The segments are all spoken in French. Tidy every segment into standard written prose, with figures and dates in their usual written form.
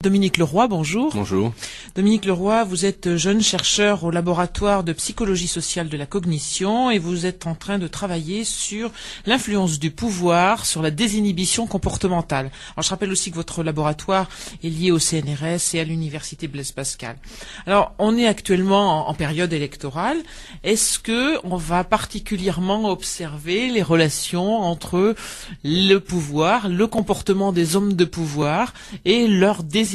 Dominique Leroy, bonjour. Bonjour. Dominique Leroy, vous êtes jeune chercheur au laboratoire de psychologie sociale de la cognition et vous êtes en train de travailler sur l'influence du pouvoir sur la désinhibition comportementale. Alors, je rappelle aussi que votre laboratoire est lié au CNRS et à l'université Blaise Pascal. Alors, on est actuellement en période électorale. Est-ce que on va particulièrement observer les relations entre le pouvoir, le comportement des hommes de pouvoir et leur désinhibition,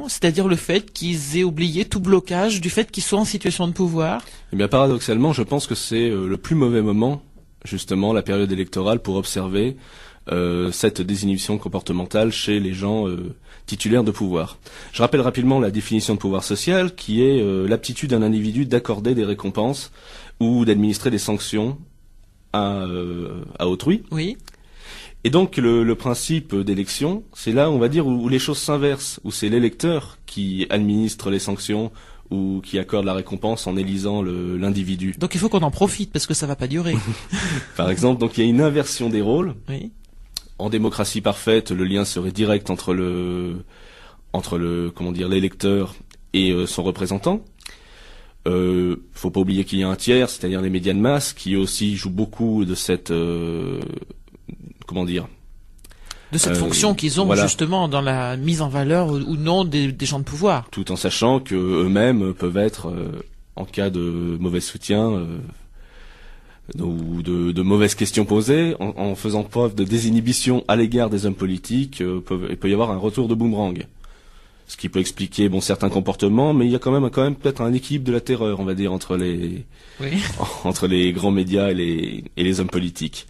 c'est-à-dire le fait qu'ils aient oublié tout blocage du fait qu'ils soient en situation de pouvoir? Eh bien, paradoxalement, je pense que c'est le plus mauvais moment, justement, la période électorale, pour observer cette désinhibition comportementale chez les gens titulaires de pouvoir. Je rappelle rapidement la définition de pouvoir social, qui est l'aptitude d'un individu d'accorder des récompenses ou d'administrer des sanctions à autrui. Oui. Et donc le principe d'élection, c'est là, on va dire, où les choses s'inversent, où c'est l'électeur qui administre les sanctions ou qui accorde la récompense en élisant l'individu. Donc il faut qu'on en profite parce que ça va pas durer. Par exemple, donc il y a une inversion des rôles. Oui. En démocratie parfaite, le lien serait direct entre comment dire, l'électeur et son représentant. Faut pas oublier qu'il y a un tiers, c'est-à-dire les médias de masse, qui aussi jouent beaucoup de cette comment dire, de cette fonction qu'ils ont, voilà, justement dans la mise en valeur ou non des gens de pouvoir. Tout en sachant que eux-mêmes peuvent être, en cas de mauvais soutien ou de mauvaises questions posées, en faisant preuve de désinhibition à l'égard des hommes politiques, il peut y avoir un retour de boomerang. Ce qui peut expliquer certains comportements, mais il y a quand même peut-être un équilibre de la terreur, on va dire, entre les entre les grands médias et les hommes politiques.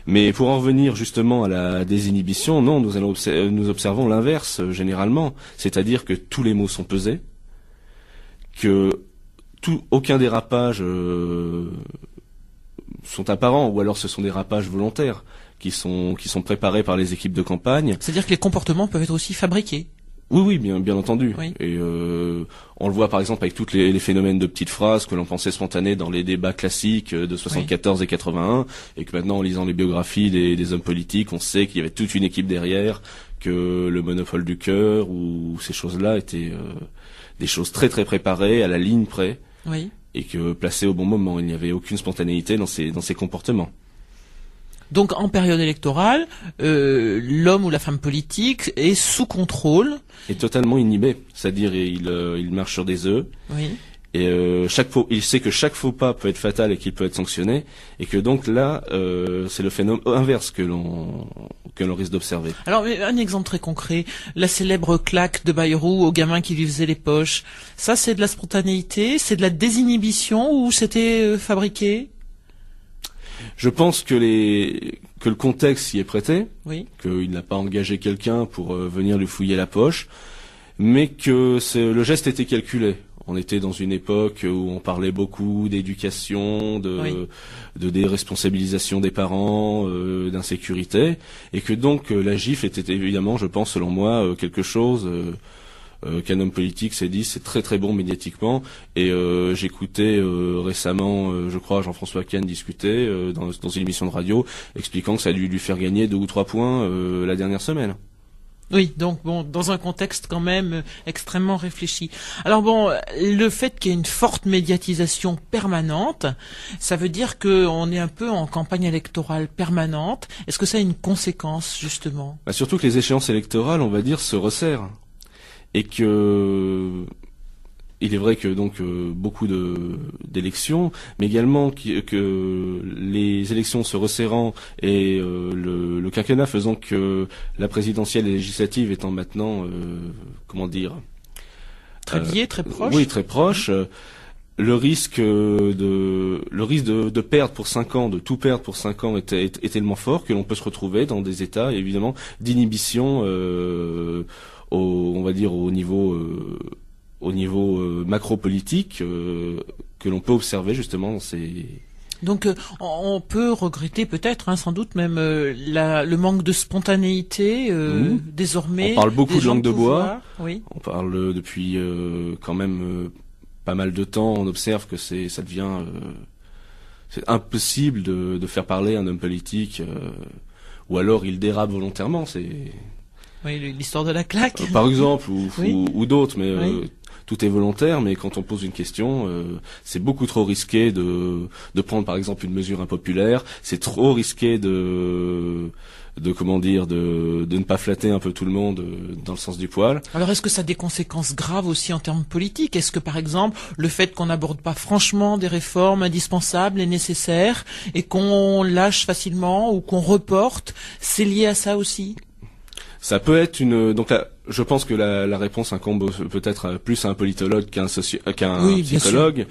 Mais pour en revenir justement à la désinhibition, non, nous observons l'inverse généralement, c'est-à-dire que tous les mots sont pesés, que aucun dérapage sont apparents, ou alors ce sont des rapages volontaires qui sont préparés par les équipes de campagne. C'est-à-dire que les comportements peuvent être aussi fabriqués. Oui, bien entendu. Oui. Et on le voit par exemple avec tous les phénomènes de petites phrases que l'on pensait spontanées dans les débats classiques de 74 et 81, et que maintenant, en lisant les biographies des hommes politiques, on sait qu'il y avait toute une équipe derrière, que le monopole du cœur ou ces choses-là étaient des choses très très préparées, à la ligne près, oui, et que placées au bon moment. Il n'y avait aucune spontanéité dans ces comportements. Donc en période électorale, l'homme ou la femme politique est sous contrôle. Est totalement inhibé, c'est-à-dire il marche sur des œufs. Oui. Et il sait que chaque faux pas peut être fatal et qu'il peut être sanctionné, et que donc là, c'est le phénomène inverse que l'on risque d'observer. Alors un exemple très concret, la célèbre claque de Bayrou au gamin qui lui faisait les poches. Ça, c'est de la spontanéité, c'est de la désinhibition ou c'était fabriqué? Je pense que le contexte y est prêté, oui, qu'il n'a pas engagé quelqu'un pour venir lui fouiller la poche, mais que le geste était calculé. On était dans une époque où on parlait beaucoup d'éducation, de déresponsabilisation des parents, d'insécurité, et que donc la gifle était évidemment, je pense, selon moi, quelque chose qu'un homme politique s'est dit c'est très très bon médiatiquement. Et j'écoutais récemment, je crois, Jean-François Kahn discuter dans une émission de radio, expliquant que ça a dû lui faire gagner 2 ou 3 points la dernière semaine. Oui, donc dans un contexte quand même extrêmement réfléchi. Alors le fait qu'il y ait une forte médiatisation permanente, ça veut dire qu'on est un peu en campagne électorale permanente. Est-ce que ça a une conséquence, justement? Surtout que les échéances électorales, on va dire, se resserrent. Et que il est vrai que donc beaucoup d'élections, mais également que les élections se resserrant et le quinquennat faisant que la présidentielle et législative étant maintenant très liés, très proches. Oui, très proches. Le risque de perdre pour 5 ans, de tout perdre pour 5 ans est tellement fort que l'on peut se retrouver dans des états évidemment d'inhibition on va dire au niveau macro-politique que l'on peut observer justement dans ces... Donc on peut regretter peut-être, sans doute même le manque de spontanéité désormais. On parle beaucoup de langue de bois. Oui. On parle depuis quand même pas mal de temps. On observe que ça devient c'est impossible de faire parler un homme politique ou alors il dérape volontairement. Oui, l'histoire de la claque. Par exemple, ou, Oui. ou d'autres, mais Oui. tout est volontaire, mais quand on pose une question, c'est beaucoup trop risqué de prendre par exemple une mesure impopulaire, c'est trop risqué de comment dire, de ne pas flatter un peu tout le monde dans le sens du poil. Alors, est-ce que ça a des conséquences graves aussi en termes politiques? Est-ce que, par exemple, le fait qu'on n'aborde pas franchement des réformes indispensables et nécessaires et qu'on lâche facilement ou qu'on reporte, c'est lié à ça aussi? Ça peut être donc là, je pense que la réponse incombe peut-être plus à un politologue qu'un Oui, bien sûr. psychologue.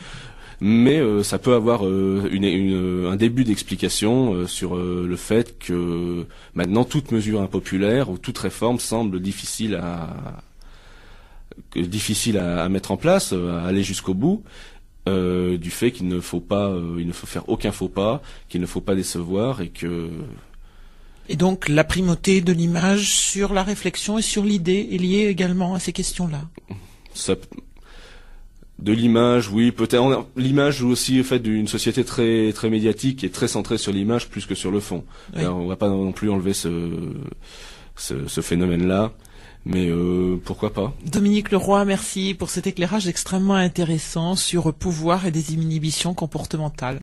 Mais ça peut avoir un début d'explication sur le fait que maintenant toute mesure impopulaire ou toute réforme semble difficile à mettre en place, à aller jusqu'au bout, du fait qu'il ne faut faire aucun faux pas, qu'il ne faut pas décevoir Et donc, la primauté de l'image sur la réflexion et sur l'idée est liée également à ces questions-là. ça, de l'image, oui, peut-être. L'image joue aussi au fait d'une société très très médiatique et très centrée sur l'image plus que sur le fond. Oui. Alors, on va pas non plus enlever ce phénomène-là, mais pourquoi pas. Dominique Leroy, merci pour cet éclairage extrêmement intéressant sur pouvoir et désinhibition comportementale.